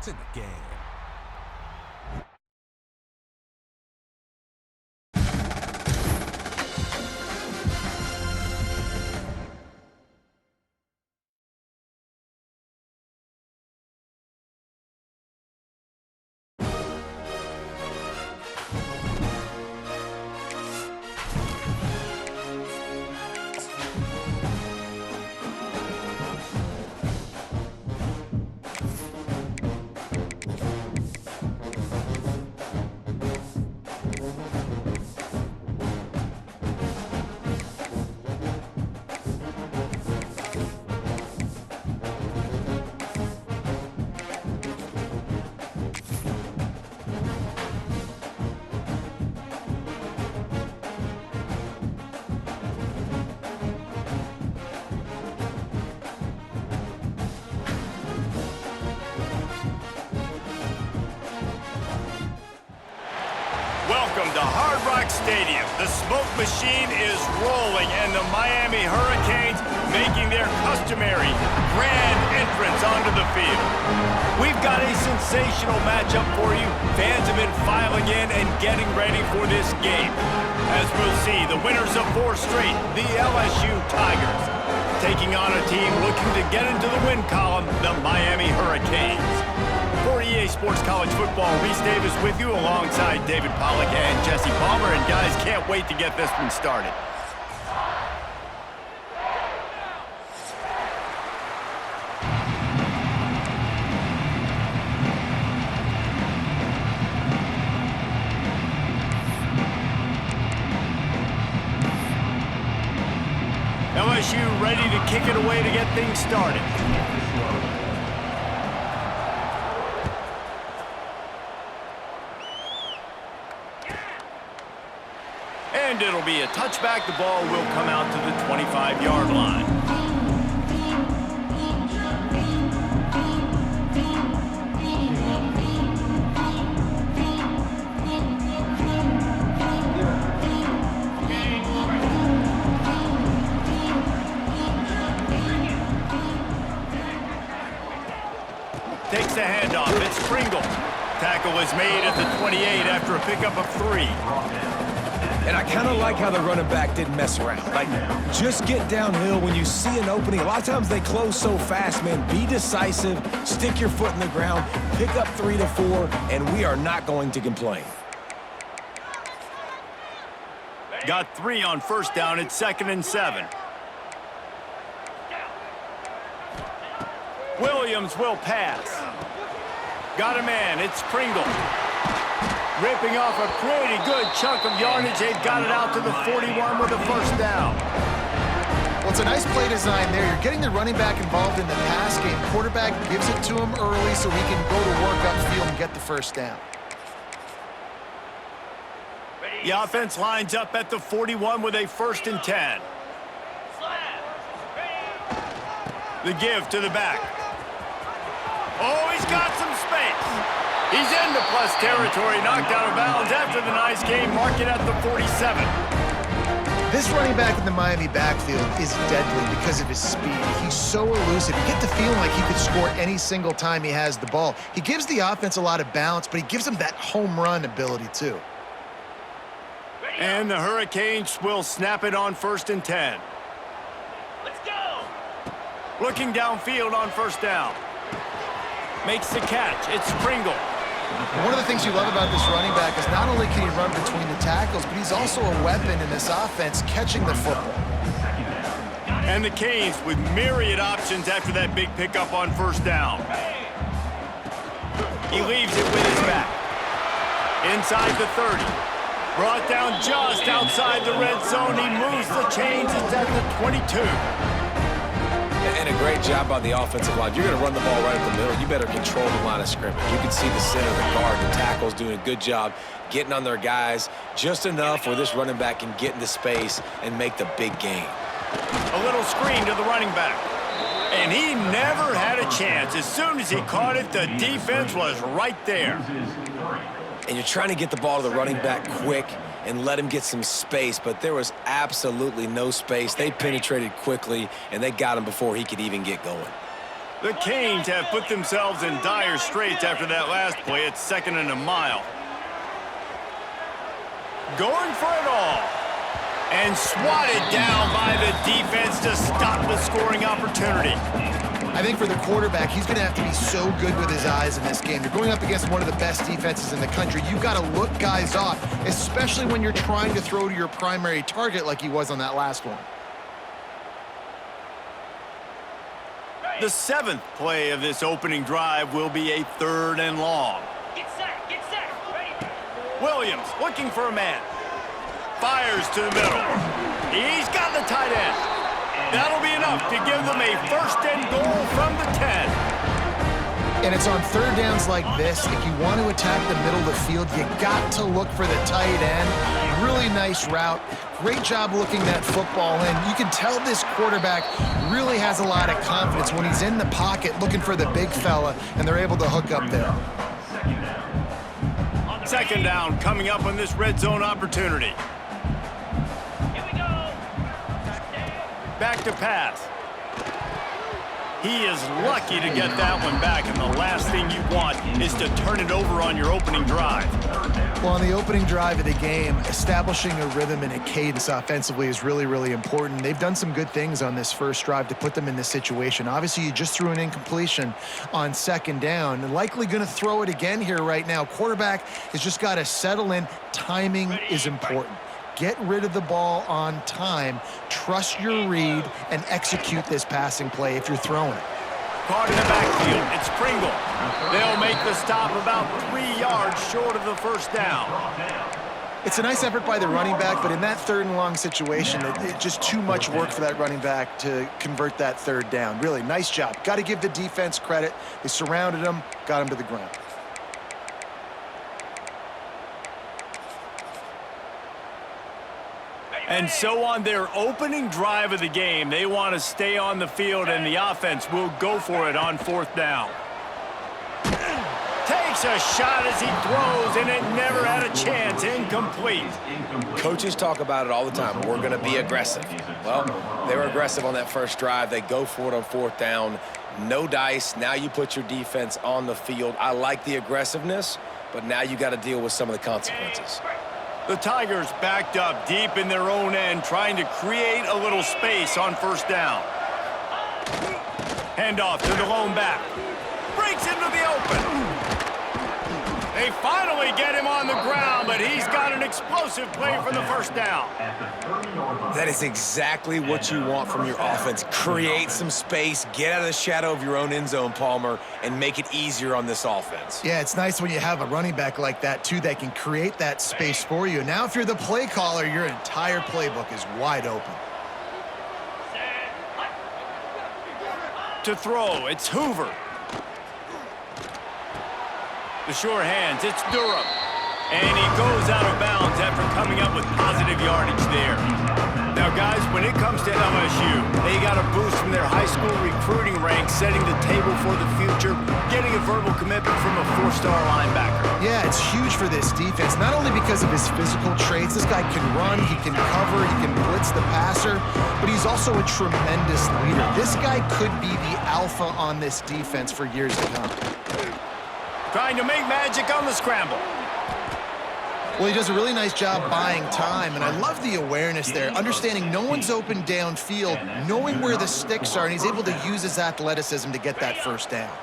points in the game. Welcome to Hard Rock Stadium. The smoke machine is rolling, and the Miami Hurricanes making their customary grand entrance onto the field. We've got a sensational matchup for you. Fans have been filing in and getting ready for this game. As we'll see, the winners of 4 straight, the LSU Tigers, taking on a team looking to get into the win column, the Miami Hurricanes. For EA Sports College Football, Reese Davis with you alongside David Pollack and Jesse Palmer. And guys, can't wait to get this one started. LSU ready to kick it away to get things started. And it'll be a touchback. The ball will come out to the 25-yard line. Takes the handoff. It's Pringle. Tackle is made at the 28 after a pickup of 3. And I kind of like how the running back didn't mess around. Like, just get downhill when you see an opening. A lot of times they close so fast, man. Be decisive, stick your foot in the ground, pick up 3 to 4, and we are not going to complain. Got 3 on first down. It's 2nd and 7. Williams will pass. Got a man. It's Pringle. Ripping off a pretty good chunk of yardage. They've got it out to the 41 with a first down. Well, it's a nice play design there. You're getting the running back involved in the pass game. Quarterback gives it to him early so he can go to work upfield and get the first down. The offense lines up at the 41 with a 1st and 10. The give to the back. Oh, he's got some space. He's into plus territory, knocked out of bounds after the nice game, mark it at the 47. This running back in the Miami backfield is deadly because of his speed. He's so elusive. You get the feeling like he could score any single time he has the ball. He gives the offense a lot of balance, but he gives them that home run ability too. And the Hurricanes will snap it on 1st and 10. Let's go! Looking downfield on 1st down. Makes the catch. It's Pringle. One of the things you love about this running back is not only can he run between the tackles, but he's also a weapon in this offense catching the football. And the Canes with myriad options after that big pickup on 1st down. He leaves it with his back. Inside the 30. Brought down just outside the red zone. He moves the chains. It's at the 22. And a great job on the offensive line. You're going to run the ball right at the middle. You better control the line of scrimmage. You can see the center, the guard, the tackles doing a good job getting on their guys just enough where this running back can get into space and make the big game. A little screen to the running back. And he never had a chance. As soon as he caught it, the defense was right there. And you're trying to get the ball to the running back quick and let him get some space, but there was absolutely no space. They penetrated quickly, and they got him before he could even get going. The Canes have put themselves in dire straits after that last play. It's 2nd and a mile. Going for it all. And swatted down by the defense to stop the scoring opportunity. I think for the quarterback, he's going to have to be so good with his eyes in this game. You're going up against one of the best defenses in the country. You've got to look guys off, especially when you're trying to throw to your primary target like he was on that last one. The 7th play of this opening drive will be a 3rd and long. Get set, ready. Williams looking for a man. Fires to the middle. He's got the tight end. That'll be enough to give them a 1st and goal from the 10. And it's on 3rd downs like this. If you want to attack the middle of the field, you got to look for the tight end. Really nice route. Great job looking that football in. You can tell this quarterback really has a lot of confidence when he's in the pocket looking for the big fella, and they're able to hook up there. 2nd down coming up on this red zone opportunity. Back to pass. He is lucky to get that one back, and the last thing you want is to turn it over on your opening drive. Well, on the opening drive of the game, establishing a rhythm and a cadence offensively is really, really important. They've done some good things on this first drive to put them in this situation. Obviously, you just threw an incompletion on 2nd down, and likely going to throw it again here right now. Quarterback has just got to settle in. Timing is important. Get rid of the ball on time, trust your read, and execute this passing play if you're throwing it. Caught in the backfield, it's Pringle. They'll make the stop about 3 yards short of the 1st down. It's a nice effort by the running back, but in that 3rd and long situation, it's just too much work for that running back to convert that 3rd down. Really, nice job. Got to give the defense credit. They surrounded him, got him to the ground. And so on their opening drive of the game, they want to stay on the field, and the offense will go for it on 4th down. Takes a shot as he throws, and it never had a chance. Incomplete. Coaches talk about it all the time. We're going to be aggressive. Well, they were aggressive on that first drive. They go for it on 4th down. No dice. Now you put your defense on the field. I like the aggressiveness, but now you got to deal with some of the consequences. The Tigers backed up deep in their own end, trying to create a little space on 1st down. Handoff to the lone back. Breaks into the open. They finally get him on the ground, but he's got an explosive play for the 1st down. That is exactly what you want from your offense. Create some space, get out of the shadow of your own end zone, Palmer, and make it easier on this offense. Yeah, it's nice when you have a running back like that, too, that can create that space for you. Now, if you're the play caller, your entire playbook is wide open. To throw, it's Hoover. The sure hands, it's Durham. And he goes out of bounds after coming up with positive yardage there. Now, guys, when it comes to LSU, they got a boost from their high school recruiting ranks, setting the table for the future, getting a verbal commitment from a 4-star linebacker. Yeah, it's huge for this defense, not only because of his physical traits. This guy can run, he can cover, he can blitz the passer, but he's also a tremendous leader. This guy could be the alpha on this defense for years to come. Trying to make magic on the scramble. Well, he does a really nice job buying time, and I love the awareness there, understanding no one's open downfield, knowing where the sticks are, and he's able to use his athleticism to get that 1st down.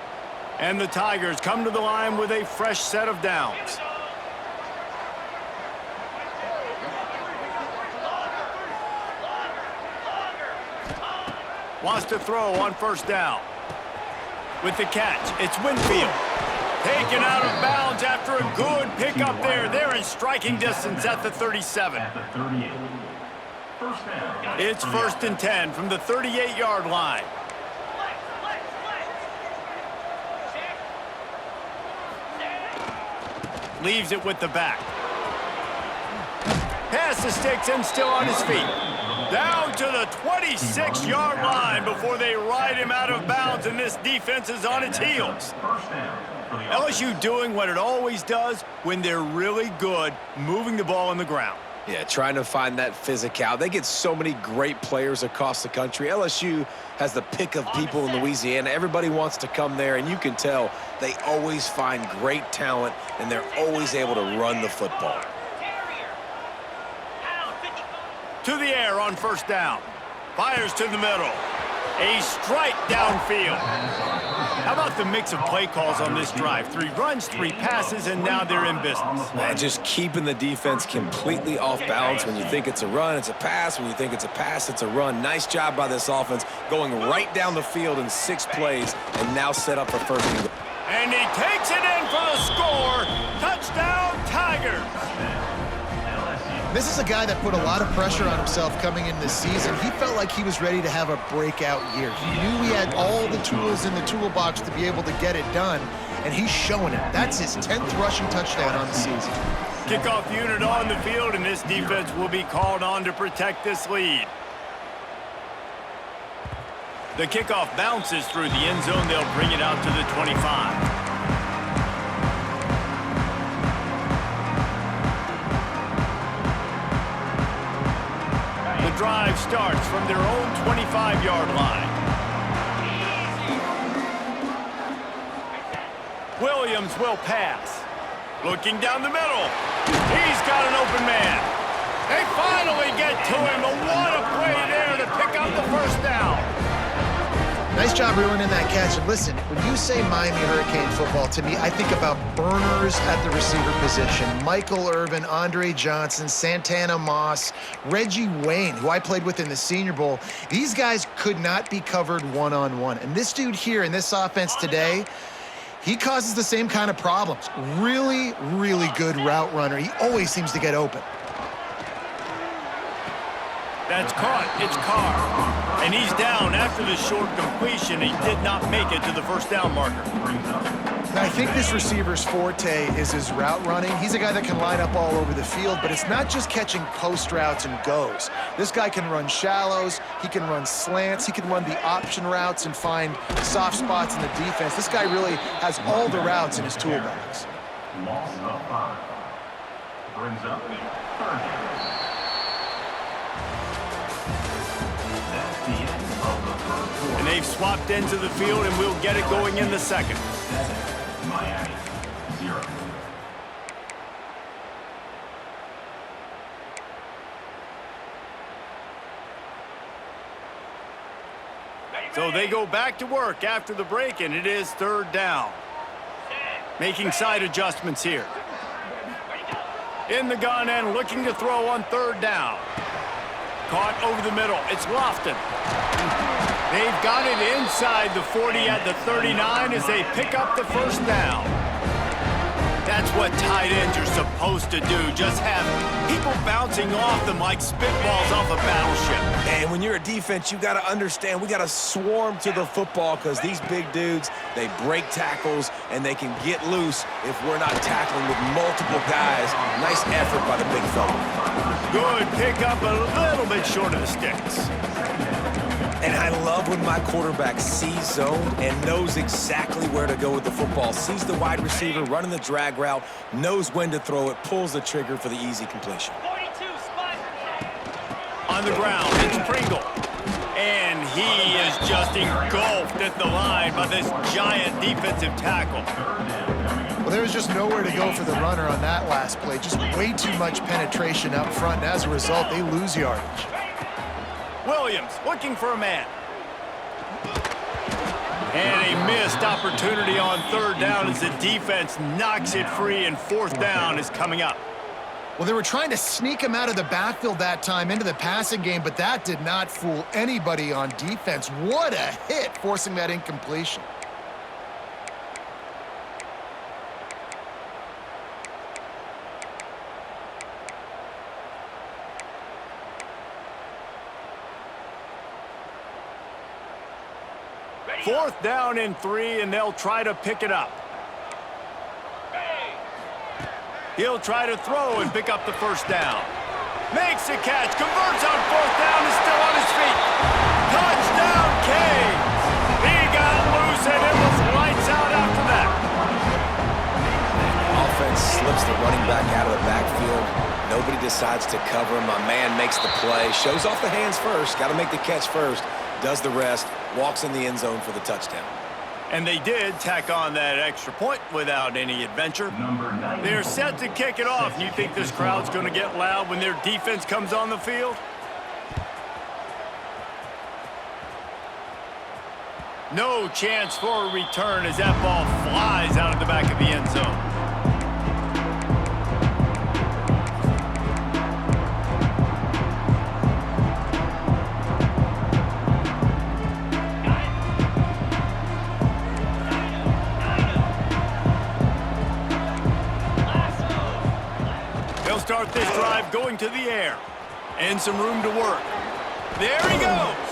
And the Tigers come to the line with a fresh set of downs. Wants to throw on 1st down. With the catch, it's Winfield. Taken out of bounds after a good pickup there. They're in striking distance at the 37. It's 1st and 10 from the 38-yard line. Leaves it with the back. Pass the sticks and still on his feet. Down to the 26-yard line before they ride him out of bounds, and this defense is on its heels. LSU doing what it always does when they're really good, moving the ball on the ground. Yeah, trying to find that physical. They get so many great players across the country. LSU has the pick of people in Louisiana. Everybody wants to come there, and you can tell they always find great talent, and they're always able to run the football. To the air on first down. Fires to the middle. A strike downfield. How about the mix of play calls on this drive? 3 runs, 3 passes, and now they're in business. Man, just keeping the defense completely off balance. When you think it's a run, it's a pass. When you think it's a pass, it's a run. Nice job by this offense going right down the field in 6 plays and now set up for first and goal. And he takes it in for the score. Touchdown, Tigers. This is a guy that put a lot of pressure on himself coming in this season. He felt like he was ready to have a breakout year. He knew he had all the tools in the toolbox to be able to get it done, and he's showing it. That's his 10th rushing touchdown on the season. Kickoff unit on the field, and this defense will be called on to protect this lead. The kickoff bounces through the end zone. They'll bring it out to the 25. Drive starts from their own 25-yard line. Williams will pass. Looking down the middle. He's got an open man. They finally get to him. What a play there to pick up the first down. Nice job reeling in that catch. And listen, when you say Miami Hurricane football, to me, I think about burners at the receiver position. Michael Irvin, Andre Johnson, Santana Moss, Reggie Wayne, who I played with in the Senior Bowl. These guys could not be covered one-on-one. And this dude here in this offense today, he causes the same kind of problems. Really, really good route runner. He always seems to get open. That's caught. It's Carr. And he's down after the short completion. He did not make it to the first down marker. Now, I think this receiver's forte is his route running. He's a guy that can line up all over the field, but it's not just catching post routes and goes. This guy can run shallows. He can run slants. He can run the option routes and find soft spots in the defense. This guy really has all the routes in his toolbox. Loss of 5. Brings up 3rd. And they've swapped ends of the field, and we'll get it going in the second. Miami, 0. So they go back to work after the break, and it is 3rd down. Making side adjustments here. In the gun and looking to throw on 3rd down. Caught over the middle. It's Lofton. They've got it inside the 40 at the 39 as they pick up the first down. That's what tight ends are supposed to do. Just have people bouncing off them like spitballs off a battleship. And when you're a defense, you got to understand we got to swarm to the football because these big dudes, they break tackles and they can get loose if we're not tackling with multiple guys. Nice effort by the big fella. Good pickup, a little bit short of the sticks. And I love when my quarterback sees zone and knows exactly where to go with the football. Sees the wide receiver running the drag route, knows when to throw it, pulls the trigger for the easy completion. 42 spot. On the ground, it's Pringle. And he is just engulfed at the line by this giant defensive tackle. Well, there was just nowhere to go for the runner on that last play. Just way too much penetration up front, and as a result, they lose yardage. Williams looking for a man. And a missed opportunity on 3rd down as the defense knocks it free, and 4th down is coming up. Well, they were trying to sneak him out of the backfield that time into the passing game, but that did not fool anybody on defense. What a hit, forcing that incompletion. Fourth down and 3, and they'll try to pick it up. He'll try to throw and pick up the first down. Makes the catch, converts on 4th down, is still on his feet. Touchdown, Canes! He got loose, and it was lights out after that. Offense slips the running back out of the backfield. Nobody decides chance to cover him. My man makes the play, shows off the hands first, got to make the catch first, does the rest, walks in the end zone for the touchdown. And they did tack on that extra point without any adventure. Number 9. They're set to kick it off. You think this crowd's going to get loud when their defense comes on the field? No chance for a return as that ball flies out of the back of the end zone. They'll start this drive going to the air. And some room to work. There he goes.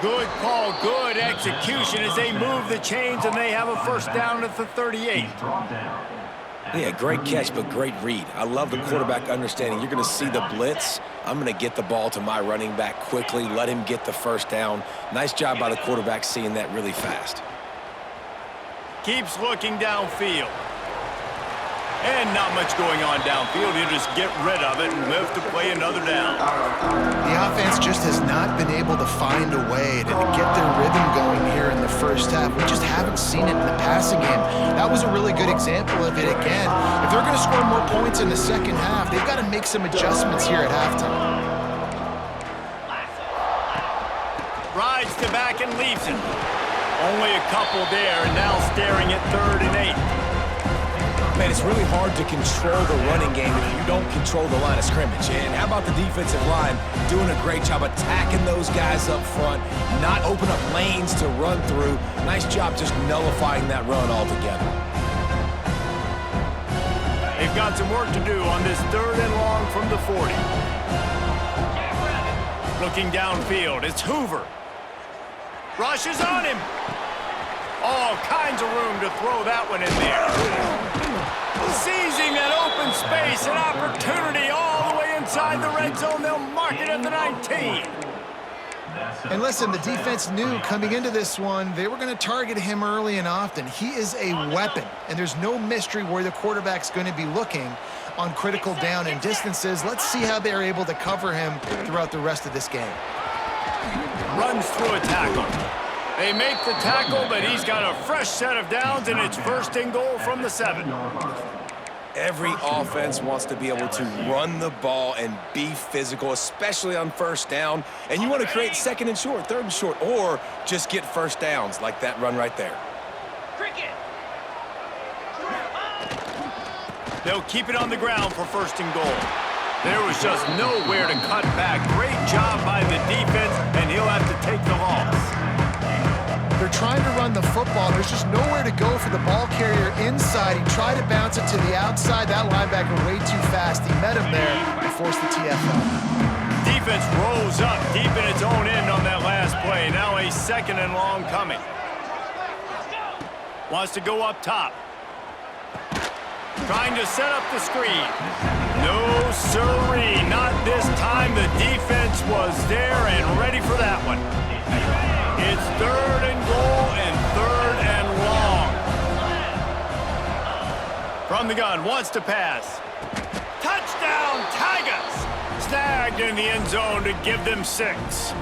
Good call, good execution as they move the chains and they have a first down at the 38. Brought down. Yeah, great catch, but great read. I love the quarterback understanding. You're going to see the blitz. I'm going to get the ball to my running back quickly, let him get the first down. Nice job by the quarterback seeing that really fast. Keeps looking downfield. And not much going on downfield. He'll just get rid of it and live to play another down. The offense just has not been able to find a way to get their rhythm going here in the first half. We just haven't seen it in the passing game. That was a really good example of it again. If they're going to score more points in the second half, they've got to make some adjustments here at halftime. Rides to back and leaves it. Only a couple there, and now staring at 3rd and 8. Man, it's really hard to control the running game if you don't control the line of scrimmage. And how about the defensive line doing a great job attacking those guys up front, not open up lanes to run through. Nice job just nullifying that run altogether. They've got some work to do on this 3rd and long from the 40. Looking downfield, it's Hoover. Rushes on him. All kinds of room to throw that one in there. Seizing that open space, an opportunity all the way inside the red zone. They'll mark it at the 19. And listen, the defense knew coming into this one, they were going to target him early and often. He is a weapon, and there's no mystery where the quarterback's going to be looking on critical down and distances. Let's see how they're able to cover him throughout the rest of this game. Runs through a tackle. They make the tackle, but he's got a fresh set of downs, and it's 1st and goal from the 7. Every offense wants to be able to run the ball and be physical, especially on first down. And you want to create 2nd and short, 3rd and short, or just get first downs like that run right there. Cricket. They'll keep it on the ground for 1st and goal. There was just nowhere to cut back. Great job by the defense, and he'll have to take the loss. They're trying to run the football. There's just nowhere to go for the ball carrier inside. He tried to bounce it to the outside. That linebacker way too fast. He met him there and forced the TFL. Defense rolls up deep in its own end on that last play. Now a 2nd and long coming. Wants to go up top. Trying to set up the screen. No siree, not this time. The defense was there and ready for that one. It's 3rd and goal and 3rd and long. From the gun, wants to pass. Touchdown, Tigers! Snagged in the end zone to give them 6.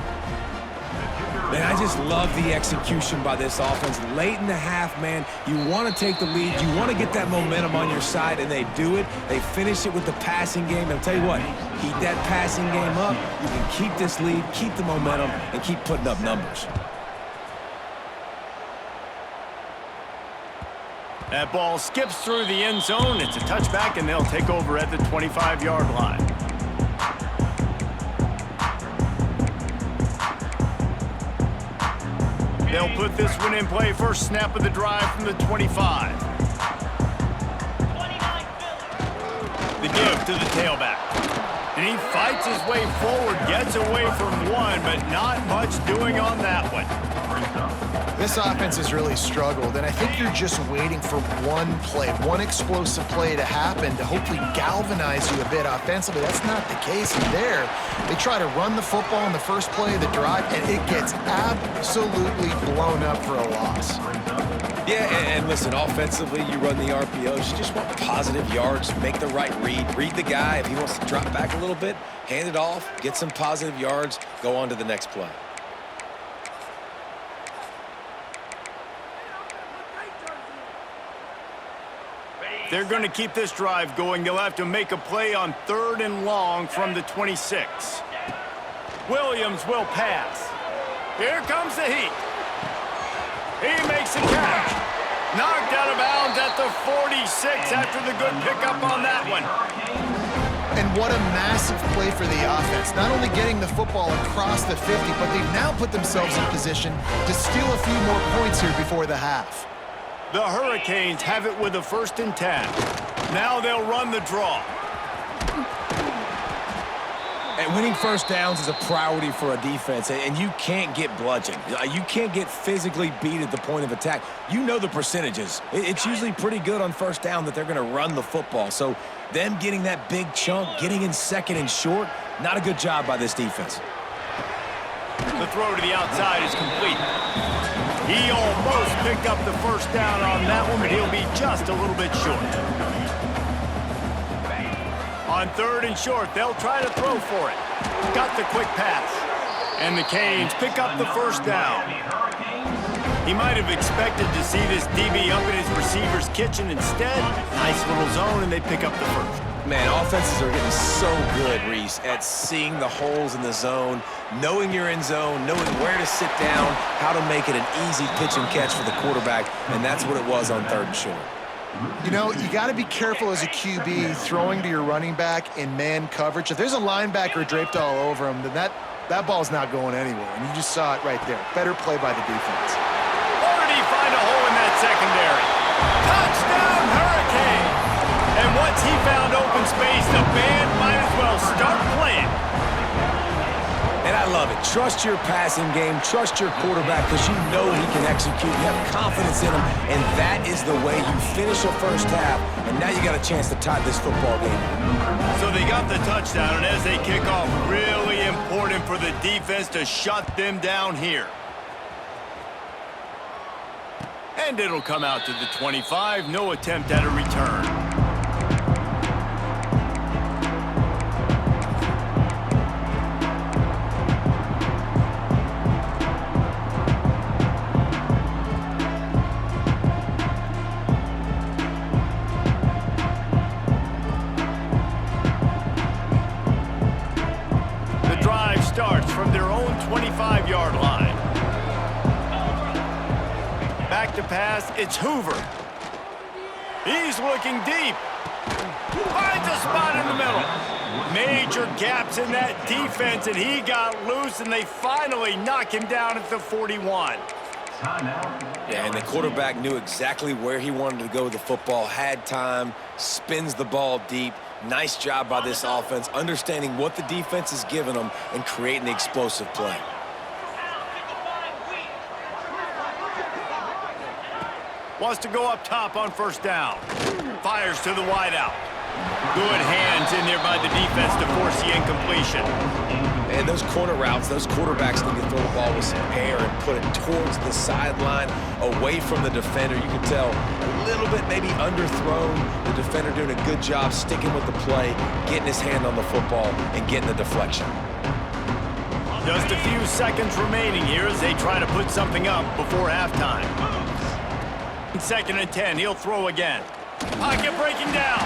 Man, I just love the execution by this offense. Late in the half, man, you want to take the lead. You want to get that momentum on your side, and they do it. They finish it with the passing game. And I'll tell you what, keep that passing game up. You can keep this lead, keep the momentum, and keep putting up numbers. That ball skips through the end zone. It's a touchback, and they'll take over at the 25-yard line. They'll put this one in play. First snap of the drive from the 25. The give to the tailback. And he fights his way forward, gets away from one, but not much doing on that one. Brings up This offense has really struggled, and I think you're just waiting for one play, one explosive play to happen to hopefully galvanize you a bit offensively. That's not the case there. They try to run the football in the first play of the drive, and it gets absolutely blown up for a loss. Yeah, and listen, offensively, you run the RPOs. You just want positive yards, make the right read the guy. If he wants to drop back a little bit, hand it off, get some positive yards, go on to the next play. They're going to keep this drive going. They'll have to make a play on 3rd and long from the 26. Williams will pass. Here comes the heat. He makes a catch. Knocked out of bounds at the 46 after the good pickup on that one. And what a massive play for the offense. Not only getting the football across the 50, but they've now put themselves in position to steal a few more points here before the half. The Hurricanes have it with a 1st and 10. Now they'll run the draw. And winning first downs is a priority for a defense, and you can't get bludgeoned. You can't get physically beat at the point of attack. You know the percentages. It's usually pretty good on first down that they're going to run the football. So them getting that big chunk, getting in 2nd and short, not a good job by this defense. The throw to the outside is complete. He almost picked up the first down on that one, but he'll be just a little bit short. On 3rd and short, they'll try to throw for it. Got the quick pass. And the Canes pick up the first down. He might have expected to see this DB up in his receiver's kitchen. Instead, nice little zone, and they pick up the first. Man, offenses are getting so good, Reese, at seeing the holes in the zone, knowing you're in zone, knowing where to sit down, how to make it an easy pitch and catch for the quarterback, and that's what it was on 3rd and short. You know, you got to be careful as a QB throwing to your running back in man coverage. If there's a linebacker draped all over him, then that ball's not going anywhere, and you just saw it right there. Better play by the defense. Where did he find a hole in that secondary? Touchdown, Hurricane! And once he found open space, the band might as well start playing. And I love it. Trust your passing game. Trust your quarterback because you know he can execute. You have confidence in him, and that is the way you finish a first half, and now you got a chance to tie this football game. So they got the touchdown, and as they kick off, really important for the defense to shut them down here. And it'll come out to the 25. No attempt at a return. Starts from their own 25-yard line. Back to pass, it's Hoover. He's looking deep. Finds a spot in the middle. Major gaps in that defense, and he got loose, and they finally knock him down at the 41. Yeah, and the quarterback knew exactly where he wanted to go with the football, had time, spins the ball deep. Nice job by this offense, understanding what the defense is giving them and creating the explosive play. Wants to go up top on first down. Fires to the wideout. Good hands in there by the defense to force the incompletion. And those corner routes, those quarterbacks need to throw the ball with some air and put it towards the sideline, away from the defender. You can tell a little bit maybe underthrown. The defender doing a good job sticking with the play, getting his hand on the football, and getting the deflection. Just a few seconds remaining here as they try to put something up before halftime. 2nd and 10, he'll throw again. Pocket breaking down.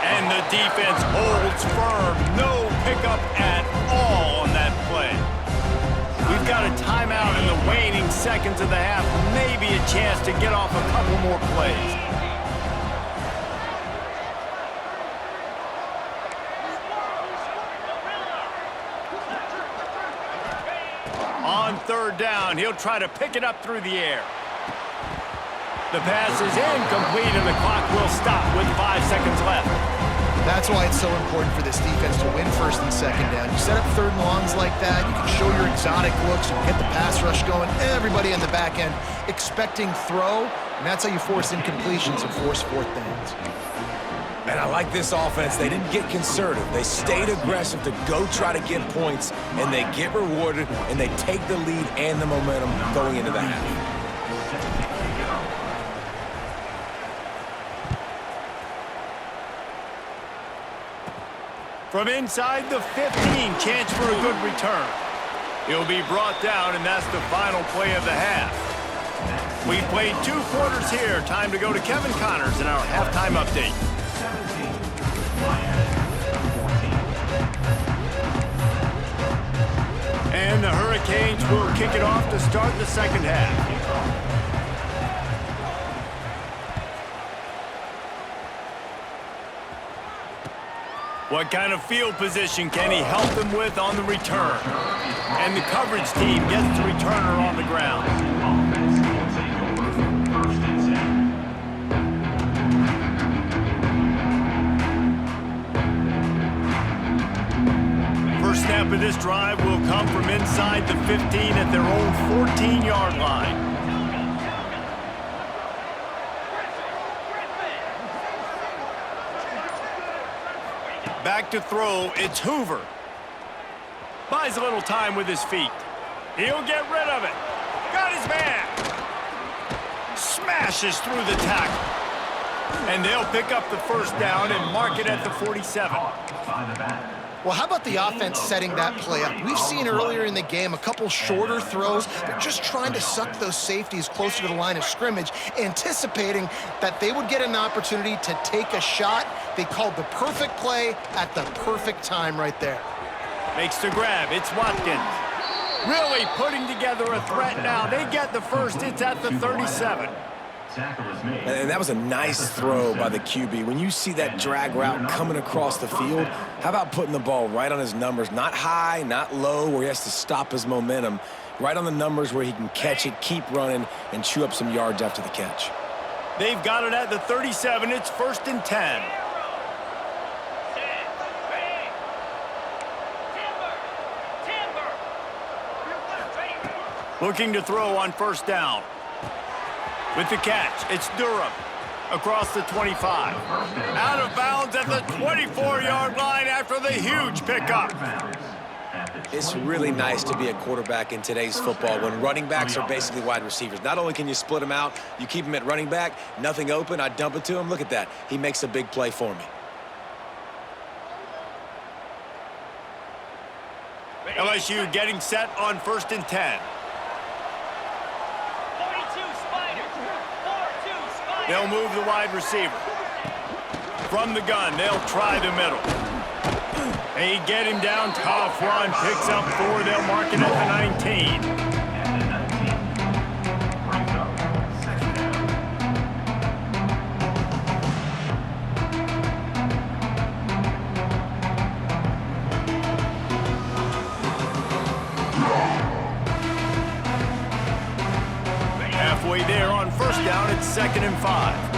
And the defense holds firm. No pickup at all on that play. We've got a timeout in the waning seconds of the half. Maybe a chance to get off a couple more plays. On 3rd down, he'll try to pick it up through the air. The pass is incomplete, and the clock will stop with 5 seconds left. That's why it's so important for this defense to win first and second down. You set up third and longs like that, you can show your exotic looks, you can get the pass rush going, everybody on the back end expecting throw, and that's how you force incompletions and force fourth downs. And I like this offense. They didn't get conservative. They stayed aggressive to go try to get points, and they get rewarded, and they take the lead and the momentum going into the half. From inside the 15, chance for a good return. He'll be brought down, and that's the final play of the half. We've played 2 quarters here. Time to go to Kevin Connors in our halftime update. And the Hurricanes will kick it off to start the second half. What kind of field position can he help them with on the return? And the coverage team gets the returner on the ground. Offense will take over first and 10. First snap of this drive will come from inside the 15 at their own 14-yard line. Back to throw, it's Hoover. Buys a little time with his feet. He'll get rid of it. Got his man. Smashes through the tackle. And they'll pick up the first down and mark it at the 47. By the back. Well, how about the offense setting that play up? We've seen earlier in the game a couple shorter throws. They're just trying to suck those safeties closer to the line of scrimmage, anticipating that they would get an opportunity to take a shot. They called the perfect play at the perfect time right there. Makes the grab. It's Watkins. Really putting together a threat now. They get the first. It's at the 37. Tackle is made. And that was a nice throw by the QB. When you see that drag route coming across the field, how about putting the ball right on his numbers? Not high, not low, where he has to stop his momentum. Right on the numbers where he can catch it, keep running, and chew up some yards after the catch. They've got it at the 37. It's first and 10. Looking to throw on first down. With the catch, it's Durham. Across the 25. Out of bounds at the 24-yard line after the huge pickup. It's really nice to be a quarterback in today's football when running backs are basically wide receivers. Not only can you split them out, you keep them at running back, nothing open, I dump it to him. Look at that. He makes a big play for me. LSU getting set on first and 10. They'll move the wide receiver. From the gun, they'll try the middle. They get him down, tough run, picks up 4. They'll mark it at the 19. And the 19 brings up second down. Halfway there on first down, it's second and 5.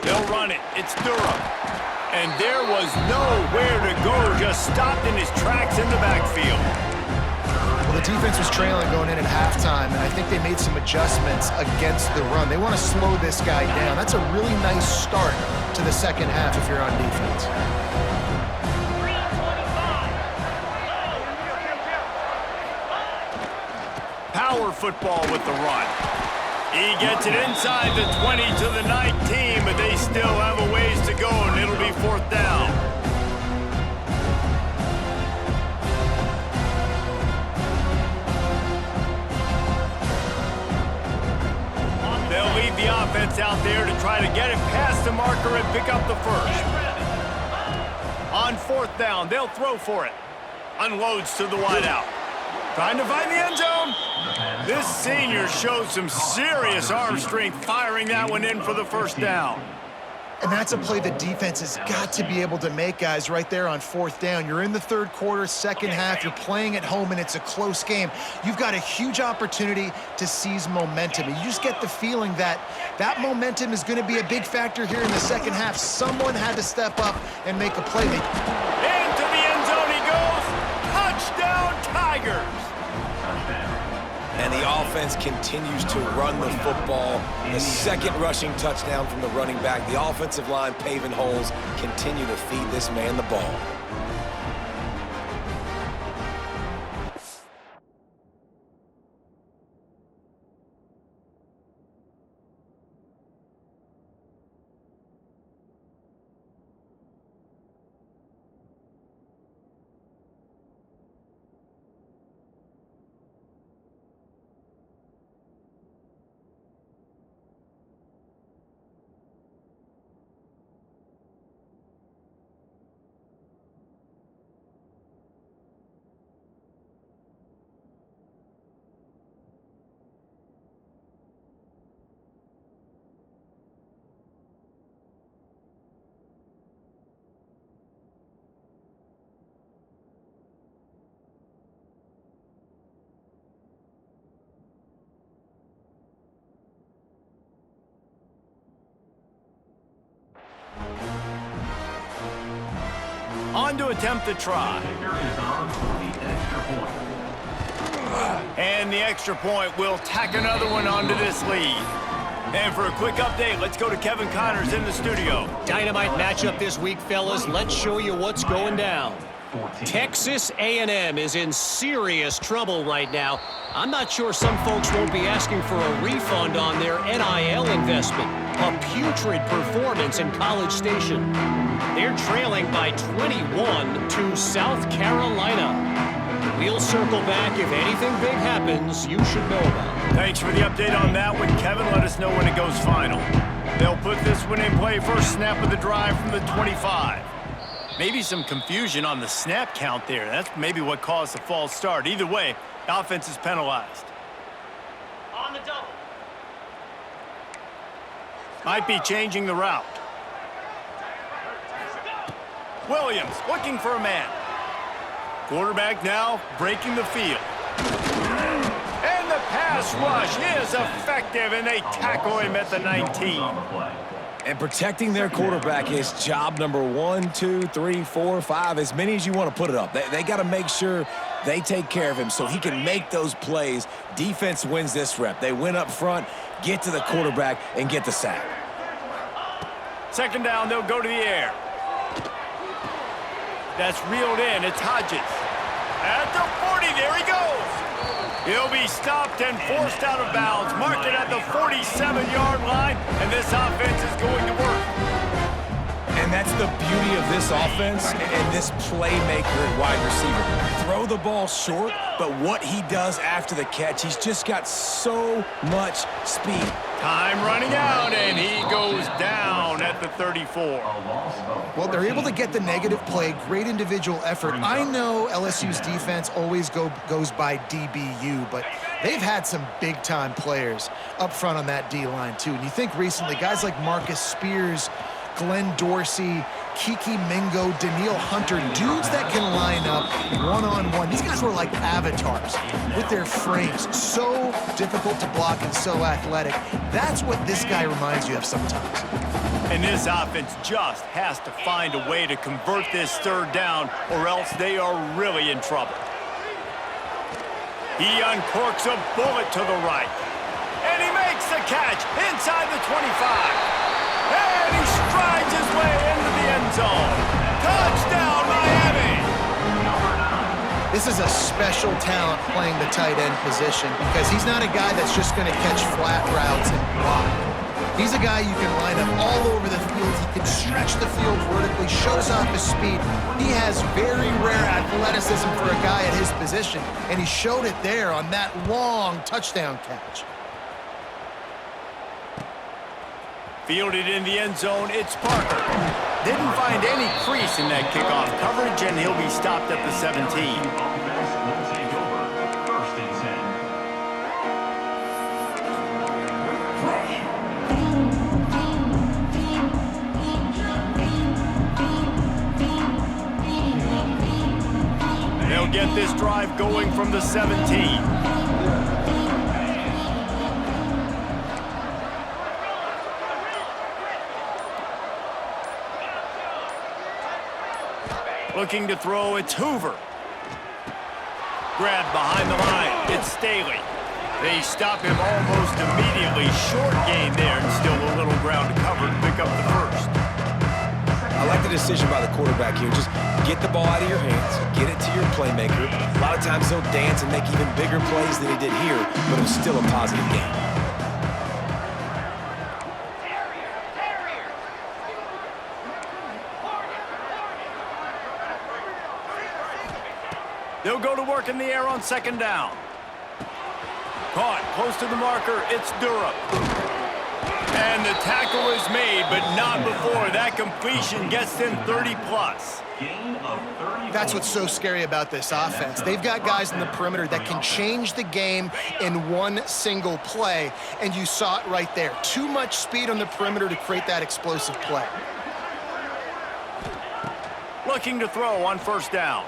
They'll run it. It's Durham. And there was nowhere to go, just stopped in his tracks in the backfield. Well, the defense was trailing going in at halftime, and I think they made some adjustments against the run. They want to slow this guy down. That's a really nice start to the second half if you're on defense. Power football with the run. He gets it inside the 20 to the 19, but they still have a ways to go, and it'll be fourth down. They'll leave the offense out there to try to get it past the marker and pick up the first. On fourth down, they'll throw for it. Unloads to the wideout. Trying to find the end zone. This senior shows some serious arm strength firing that one in for the first down. And that's a play the defense has got to be able to make, guys, right there on 4th down. You're in the 3rd quarter, second half. You're playing at home, and it's a close game. You've got a huge opportunity to seize momentum. And you just get the feeling that that momentum is going to be a big factor here in the second half. Someone had to step up and make a play. Into the end zone he goes. Touchdown, Tigers. And the offense continues to run the football. The second rushing touchdown from the running back. The offensive line paving holes, continue to feed this man the ball. On to attempt the try. Kicker is on for the extra point. And the extra point will tack another one onto this lead. And for a quick update, let's go to Kevin Connors in the studio. Dynamite matchup this week, fellas. Let's show you what's going down. Texas A&M is in serious trouble right now. I'm not sure some folks won't be asking for a refund on their NIL investment. A putrid performance in College Station. They're trailing by 21 to South Carolina. We'll circle back. If anything big happens, you should know about it. Thanks for the update on that one, Kevin. Let us know when it goes final. They'll put this one in play first snap of the drive from the 25. Maybe some confusion on the snap count there. That's maybe what caused the false start. Either way, the offense is penalized. On the double. Might be changing the route. Williams looking for a man. Quarterback now breaking the field. And the pass rush is effective, and they tackle him at the 19. And protecting their quarterback is job number 1, 2, 3, 4, 5, as many as you want to put it up. They got to make sure they take care of him so he can make those plays. Defense wins this rep. They win up front, get to the quarterback, and get the sack. Second down, they'll go to the air. That's reeled in. It's Hodges. At the 40, there he goes. He'll be stopped and forced out of bounds. Marked it at the 47-yard line, and this offense is going to work. And that's the beauty of this offense and this playmaker at wide receiver. Throw the ball short, but what he does after the catch, he's just got so much speed. Time running out, and he goes down at the 34. Well, they're able to get the negative play, great individual effort. I know LSU's defense always goes by DBU, but they've had some big-time players up front on that D-line, too. And you think recently, guys like Marcus Spears, Glenn Dorsey, Kiki Mingo, Daniil Hunter, dudes that can line up one-on-one. These guys were like avatars with their frames. So difficult to block and so athletic. That's what this guy reminds you of sometimes. And this offense just has to find a way to convert this third down, or else they are really in trouble. He uncorks a bullet to the right. And he makes the catch inside the 25. And he strides his way into the end zone. Touchdown, Miami! This is a special talent playing the tight end position because he's not a guy that's just going to catch flat routes and block. He's a guy you can line up all over the field. He can stretch the field vertically, shows off his speed. He has very rare athleticism for a guy at his position, and he showed it there on that long touchdown catch. Fielded in the end zone, it's Parker. Didn't find any crease in that kickoff coverage, and he'll be stopped at the 17. Offense will take over. First and 10. get this drive going from the 17. Looking to throw, it's Hoover. Grabbed behind the line, it's Staley. They stop him almost immediately. Short gain there, and still a little ground to cover to pick up the first. I like the decision by the quarterback here. Just get the ball out of your hands, get it to your playmaker. A lot of times he'll dance and make even bigger plays than he did here, but it was still a positive game. They'll go to work in the air on second down. Caught close to the marker, it's Durham. And the tackle is made, but not before that completion gets them 30-plus. Gain of 30. That's what's so scary about this offense. They've got guys in the perimeter that can change the game in one single play, and you saw it right there. Too much speed on the perimeter to create that explosive play. Looking to throw on first down.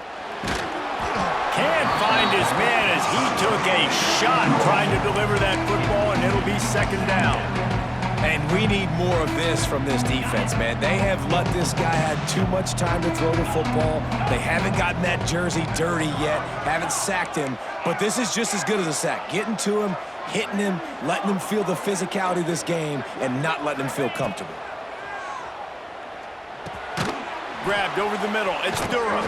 Can't find his man as he took a shot trying to deliver that football, and it'll be second down. And we need more of this from this defense, man. They have let this guy have too much time to throw the football. They haven't gotten that jersey dirty yet, haven't sacked him, but this is just as good as a sack. Getting to him, hitting him, letting him feel the physicality of this game, and not letting him feel comfortable. Grabbed over the middle, it's Durham.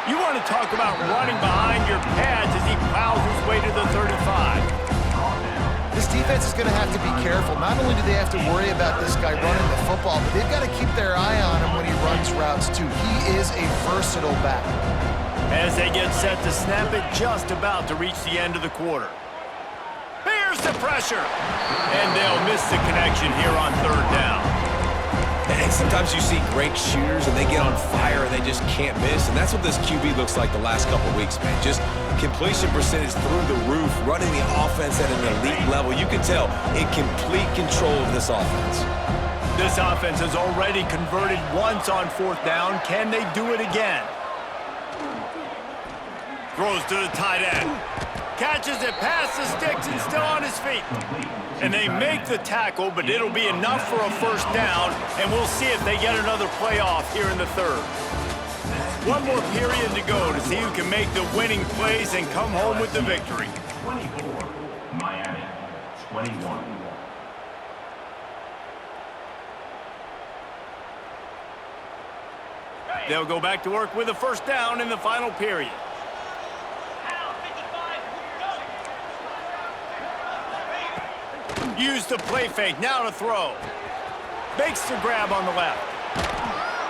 You want to talk about running behind your pads as he plows his way to the 35. This defense is going to have to be careful. Not only do they have to worry about this guy running the football, but they've got to keep their eye on him when he runs routes, too. He is a versatile back. As they get set to snap it, just about to reach the end of the quarter. Here's the pressure. And they'll miss the connection here on third down. And sometimes you see great shooters and they get on fire and they just can't miss. And that's what this QB looks like the last couple weeks, man. Just completion percentage through the roof, running the offense at an elite level. You can tell in complete control of this offense. This offense has already converted once on fourth down. Can they do it again? Throws to the tight end. Catches it past the sticks and still on his feet. And they make the tackle, but it'll be enough for a first down, and we'll see if they get another playoff here in the third. One more period to go to see who can make the winning plays and come home with the victory. 24, Miami, 21. They'll go back to work with a first down in the final period. Use the play fake, now to throw. Makes the grab on the left.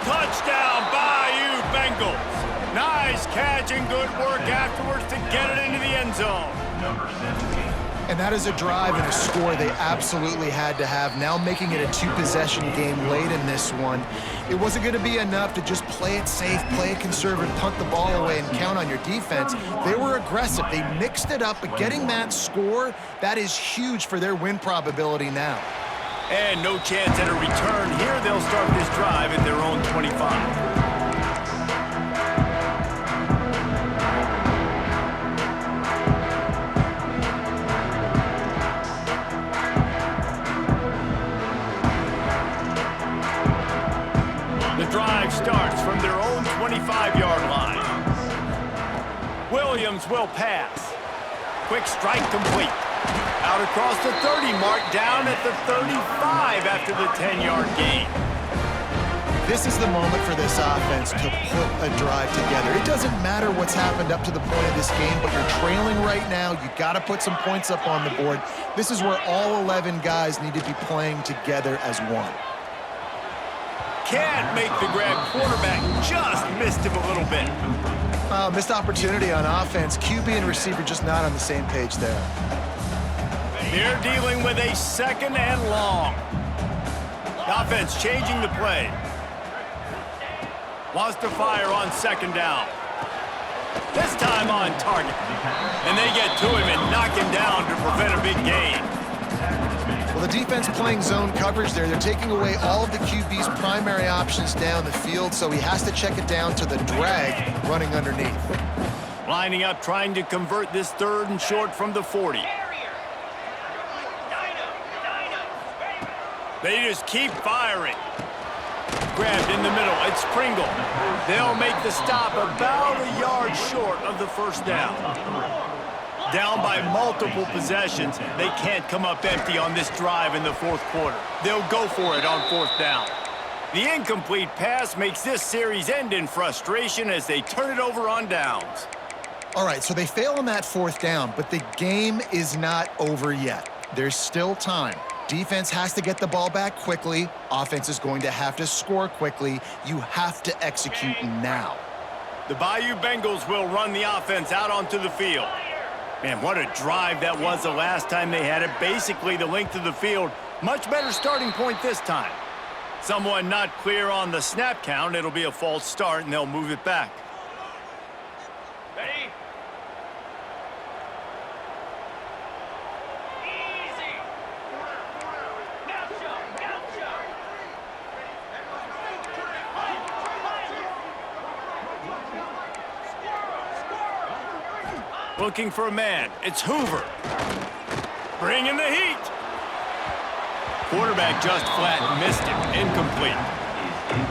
Touchdown, Bayou Bengals. Nice catch and good work afterwards to get it into the end zone. Number 17. And that is a drive and a score they absolutely had to have. Now making it a two-possession game late in this one. It wasn't going to be enough to just play it safe, play it conservative, punt the ball away, and count on your defense. They were aggressive. They mixed it up, but getting that score, that is huge for their win probability now. And no chance at a return here. They'll start this drive at their own 25. Drive starts from their own 25-yard line. Williams will pass. Quick strike complete. Out across the 30 mark, down at the 35 after the 10-yard gain. This is the moment for this offense to put a drive together. It doesn't matter what's happened up to the point of this game, but you're trailing right now. You got to put some points up on the board. This is where all 11 guys need to be playing together as one. Can't make the grab. Quarterback just missed him a little bit. Missed opportunity on offense. QB and receiver just not on the same page there. They're dealing with a second and long. Offense changing the play. Wants to fire on second down. This time on target. And they get to him and knock him down to prevent a big gain. Well, the defense playing zone coverage there. They're taking away all of the QB's primary options down the field, so he has to check it down to the drag running underneath. Lining up, trying to convert this 3rd and short from the 40. They just keep firing. Grabbed in the middle. It's Pringle. They'll make the stop about a yard short of the first down. Down by multiple possessions. They can't come up empty on this drive in the 4th quarter. They'll go for it on 4th down. The incomplete pass makes this series end in frustration as they turn it over on downs. All right, so they fail on that 4th down, but the game is not over yet. There's still time. Defense has to get the ball back quickly. Offense is going to have to score quickly. You have to execute now. The Bayou Bengals will run the offense out onto the field. Man, what a drive that was the last time they had it. Basically the length of the field. Much better starting point this time. Someone not clear on the snap count. It'll be a false start, and they'll move it back. Ready? Easy. Gotcha. Looking for a man. It's Hoover. Bringing the heat. Quarterback just flat missed him. Incomplete.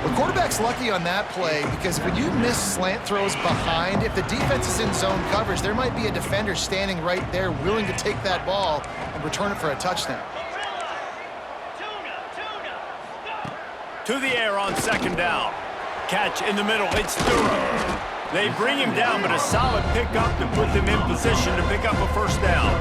The quarterback's lucky on that play because when you miss slant throws behind, if the defense is in zone coverage, there might be a defender standing right there willing to take that ball and return it for a touchdown. To the air on 2nd down. Catch in the middle. It's Thurow. They bring him down, but a solid pickup to put them in position to pick up a 1st down.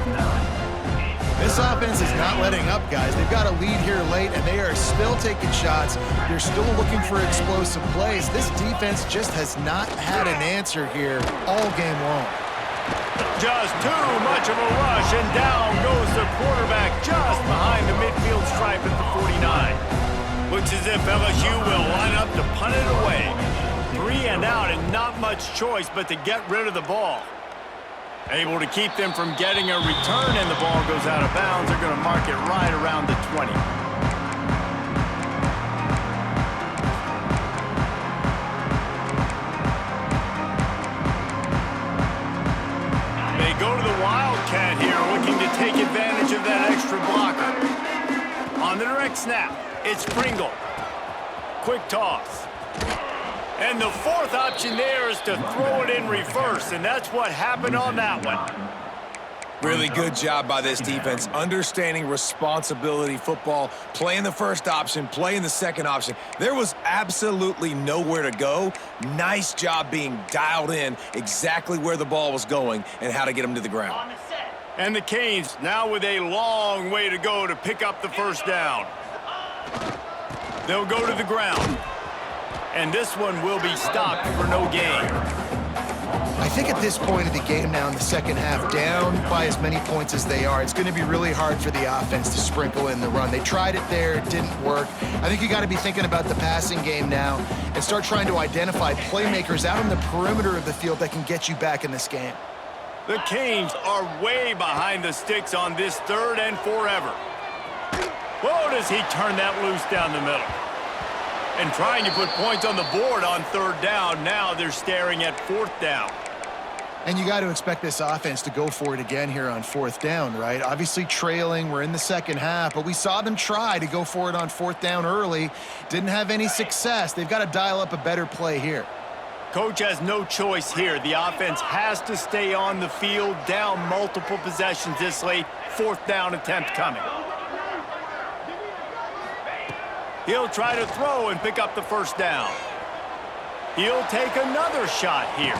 This offense is not letting up, guys. They've got a lead here late, and they are still taking shots. They're still looking for explosive plays. This defense just has not had an answer here all game long. Just too much of a rush, and down goes the quarterback just behind the midfield stripe at the 49. Looks as if LSU will line up to punt it away. 3 and out, and not much choice but to get rid of the ball. Able to keep them from getting a return, and the ball goes out of bounds. They're going to mark it right around the 20. They go to the Wildcat here, looking to take advantage of that extra blocker. On the direct snap, it's Pringle. Quick toss. And the 4th option there is to throw it in reverse, and that's what happened on that one. Really good job by this defense, understanding responsibility football, playing the 1st option, playing the 2nd option. There was absolutely nowhere to go. Nice job being dialed in exactly where the ball was going and how to get them to the ground. On the set. And the Canes now with a long way to go to pick up the 1st down. They'll go to the ground. And this one will be stopped for no gain. I think at this point of the game now in the 2nd half, down by as many points as they are, it's going to be really hard for the offense to sprinkle in the run. They tried it there, it didn't work. I think you got to be thinking about the passing game now and start trying to identify playmakers out on the perimeter of the field that can get you back in this game. The Canes are way behind the sticks on this 3rd and forever. Whoa, does he turn that loose down the middle? And trying to put points on the board on 3rd down. Now they're staring at 4th down. And you got to expect this offense to go for it again here on 4th down, right? Obviously trailing, we're in the 2nd half, but we saw them try to go for it on 4th down early. Didn't have any success. They've got to dial up a better play here. Coach has no choice here. The offense has to stay on the field, down multiple possessions this late. 4th down attempt coming. He'll try to throw and pick up the 1st down. He'll take another shot here.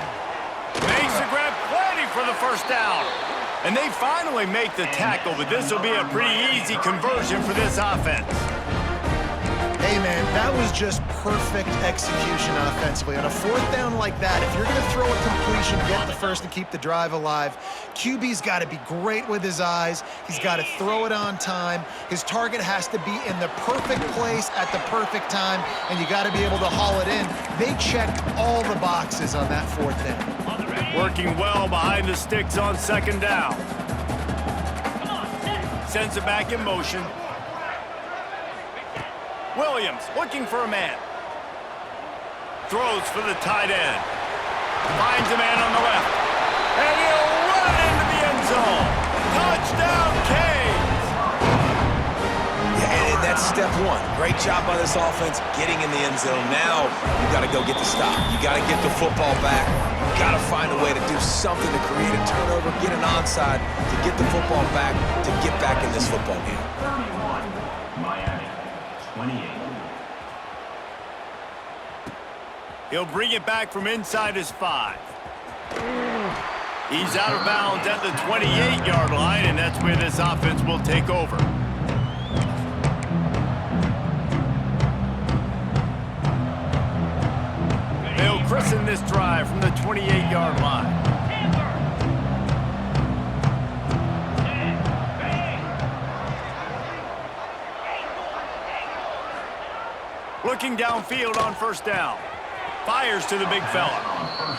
Makes the grab, plenty for the 1st down. And they finally make the tackle, but this will be a pretty easy conversion for this offense. Hey, man, that was just perfect execution offensively. On a 4th down like that, if you're going to throw a completion, get the 1st and keep the drive alive, QB's got to be great with his eyes. He's got to throw it on time. His target has to be in the perfect place at the perfect time, and you got to be able to haul it in. They checked all the boxes on that 4th down. Working well behind the sticks on 2nd down. Sends it back in motion. Williams looking for a man. Throws for the tight end. Finds a man on the left. zone. Touchdown, Canes! Yeah, and that's step one. Great job by this offense getting in the end zone. Now you got to go get the stop. You got to get the football back. You got to find a way to do something to create a turnover, get an onside, to get the football back, to get back in this football game. 31, Miami, 28. He'll bring it back from inside his 5. He's out of bounds at the 28-yard line, and that's where this offense will take over. They'll christen this drive from the 28-yard line. Looking downfield on first down. Fires to the big fella.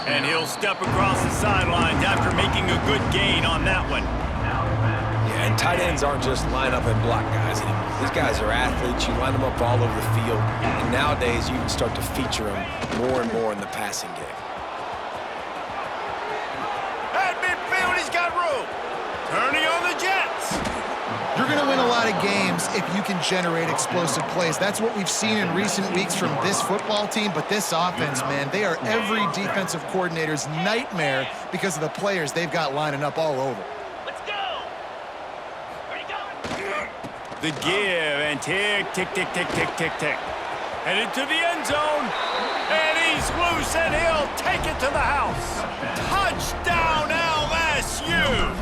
And he'll step across the sidelines after making a good gain on that one. Yeah, and tight ends aren't just line up and block guys anymore. These guys are athletes. You line them up all over the field. And nowadays, you can start to feature them more and more in the passing game. At midfield, he's got room. Turning on the Jets. You're going to win a lot of games if you can generate explosive plays. That's what we've seen in recent weeks from this football team, but this offense, man, they are every defensive coordinator's nightmare because of the players they've got lining up all over. Let's go. Ready, go. The give and tick, tick, tick, tick, tick, tick, tick. Headed to the end zone. And he's loose, and he'll take it to the house. Touchdown, LSU!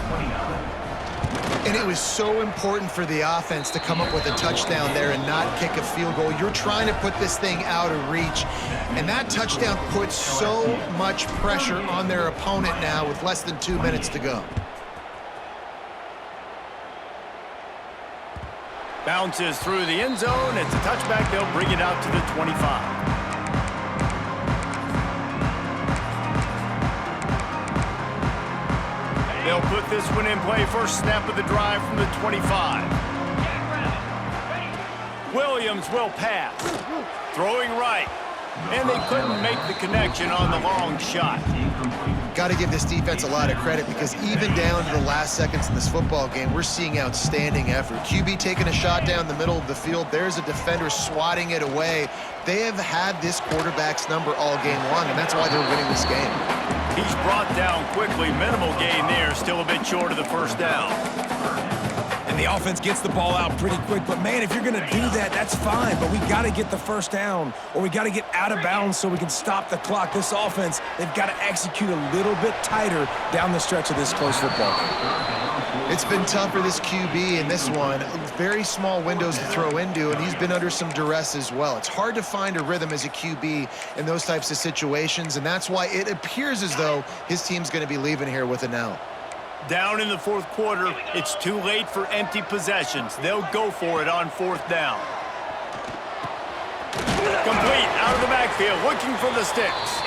And it was so important for the offense to come up with a touchdown there and not kick a field goal. You're trying to put this thing out of reach, and that touchdown puts so much pressure on their opponent now with less than 2 minutes to go. Bounces through the end zone. It's a touchback. They'll bring it out to the 25. They'll put this one in play. First snap of the drive from the 25. Williams will pass. Throwing right. And they couldn't make the connection on the long shot. Got to give this defense a lot of credit because even down to the last seconds in this football game, we're seeing outstanding effort. QB taking a shot down the middle of the field. There's a defender swatting it away. They have had this quarterback's number all game long, and that's why they're winning this game. He's brought down quickly. Minimal gain there. Still a bit short of the first down. And the offense gets the ball out pretty quick. But, man, if you're going to do that, that's fine. But we got to get the first down, or we got to get out of bounds so we can stop the clock. This offense, they've got to execute a little bit tighter down the stretch of this close football game. It's been tough for this QB in this one. Very small windows to throw into, and he's been under some duress as well. It's hard to find a rhythm as a QB in those types of situations, and that's why it appears as though his team's going to be leaving here with an L. Down in the fourth quarter, it's too late for empty possessions. They'll go for it on fourth down. Complete out of the backfield, looking for the sticks.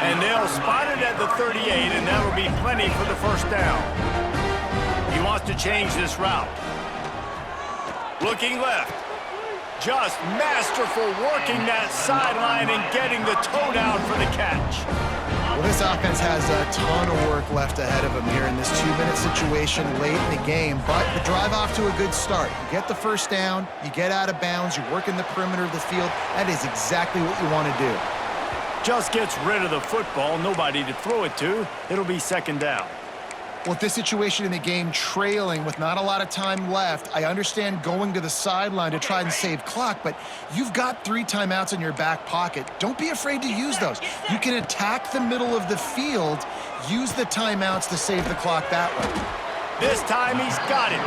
And they'll spot it at the 38, and that'll be plenty for the first down. He wants to change this route. Looking left. Just masterful working that sideline and getting the toe down for the catch. Well, this offense has a ton of work left ahead of them here in this 2-minute situation late in the game, but the drive off to a good start. You get the first down, you get out of bounds, you work in the perimeter of the field. That is exactly what you want to do. Just gets rid of the football, nobody to throw it to. It'll be second down. With this situation in the game trailing with not a lot of time left, I understand going to the sideline to try and save clock, but you've got 3 timeouts in your back pocket. Don't be afraid to use those. You can attack the middle of the field, use the timeouts to save the clock that way. This time he's got it.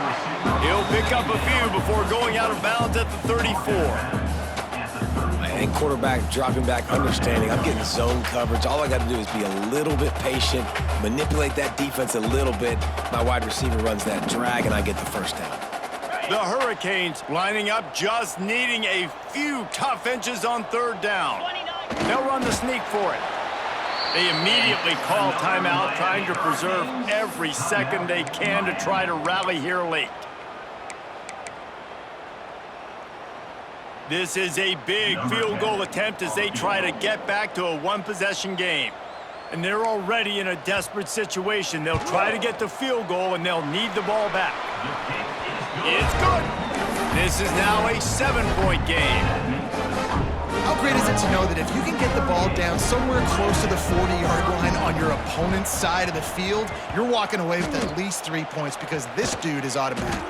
He'll pick up a few before going out of bounds at the 34. And quarterback dropping back, understanding I'm getting zone coverage. All I got to do is be a little bit patient, manipulate that defense a little bit. My wide receiver runs that drag, and I get the first down. The Hurricanes lining up, just needing a few tough inches on third down. They'll run the sneak for it. They immediately call timeout, trying to preserve every second they can to try to rally here late. This is a big field goal attempt as they try to get back to a one-possession game. And they're already in a desperate situation. They'll try to get the field goal, and they'll need the ball back. It's good. This is now a 7-point game. How great is it to know that if you can get the ball down somewhere close to the 40-yard line on your opponent's side of the field, you're walking away with at least 3 points because this dude is automatic.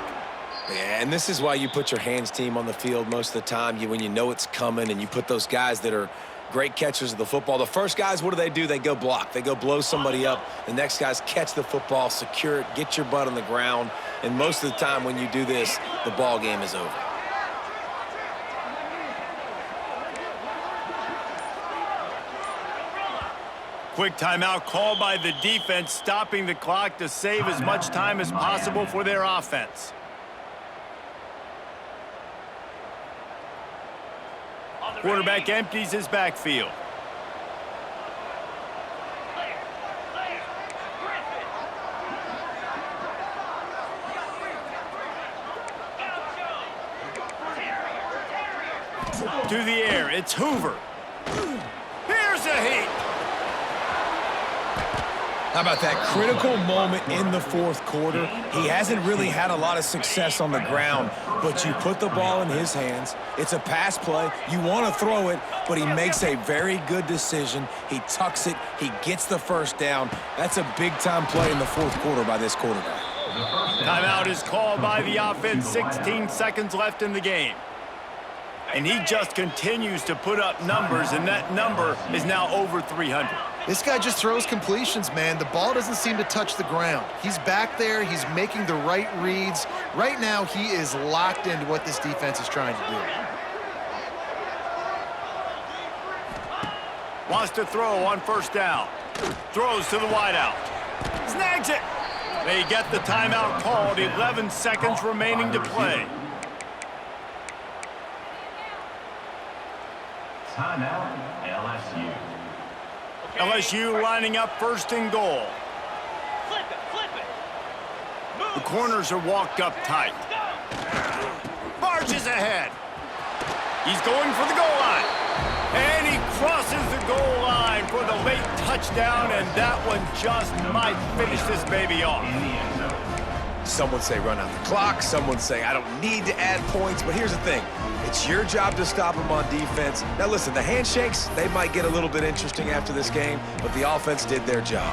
Yeah, and this is why you put your hands team on the field most of the time. When you know it's coming and you put those guys that are great catchers of the football. The first guys, what do? They go block. They go blow somebody up. The next guys catch the football, secure it, get your butt on the ground. And most of the time when you do this, the ball game is over. Quick timeout called by the defense, stopping the clock to save as much time as possible for their offense. Quarterback empties his backfield. To the air, it's Hoover. Here's a heat. How about that critical moment in the fourth quarter? He hasn't really had a lot of success on the ground, but you put the ball in his hands. It's a pass play. You want to throw it, but he makes a very good decision. He tucks it. He gets the first down. That's a big-time play in the fourth quarter by this quarterback. Timeout is called by the offense. 16 seconds left in the game. And he just continues to put up numbers, and that number is now over 300. This guy just throws completions, man. The ball doesn't seem to touch the ground. He's back there. He's making the right reads. Right now, he is locked into what this defense is trying to do. Wants to throw on first down. Throws to the wideout. Snags it. They get the timeout called. 11 seconds remaining to play. Timeout, LSU. LSU lining up first and goal. Flip it, flip it. Move. The corners are walked up tight. Barges ahead. He's going for the goal line. And he crosses the goal line for the late touchdown, and that one just might finish this baby off. Some would say run out the clock. Some would say I don't need to add points. But here's the thing. It's your job to stop them on defense. Now, listen, the handshakes, they might get a little bit interesting after this game, but the offense did their job.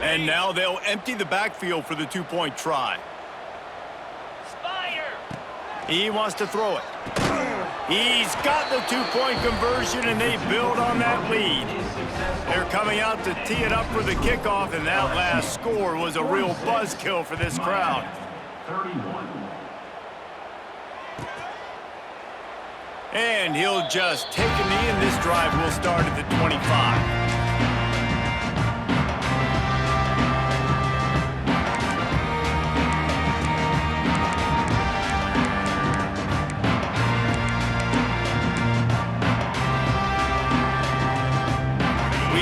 And now they'll empty the backfield for the two-point try. Spider. He wants to throw it. He's got the two-point conversion, and they build on that lead. They're coming out to tee it up for the kickoff, and that last score was a real buzzkill for this crowd. 31. And he'll just take a knee, and this drive will start at the 25.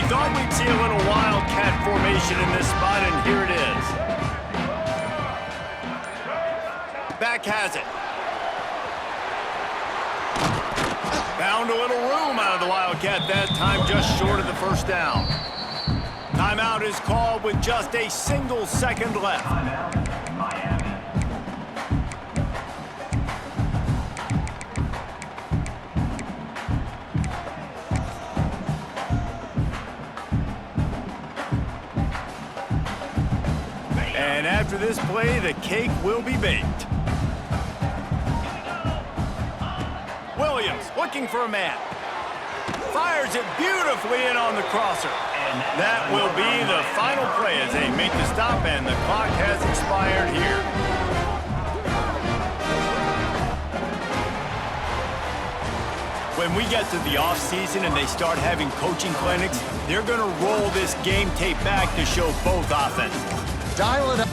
Thought we'd see a little wildcat formation in this spot, and here it is. Back has it. Found a little room out of the wildcat that time, just short of the first down. Timeout is called with just a single second left. Timeout, Miami. And after this play, the cake will be baked. Williams looking for a man. Fires it beautifully in on the crosser. That will be the final play as they make the stop, and the clock has expired here. When we get to the offseason and they start having coaching clinics, they're going to roll this game tape back to show both offenses. Dial it up.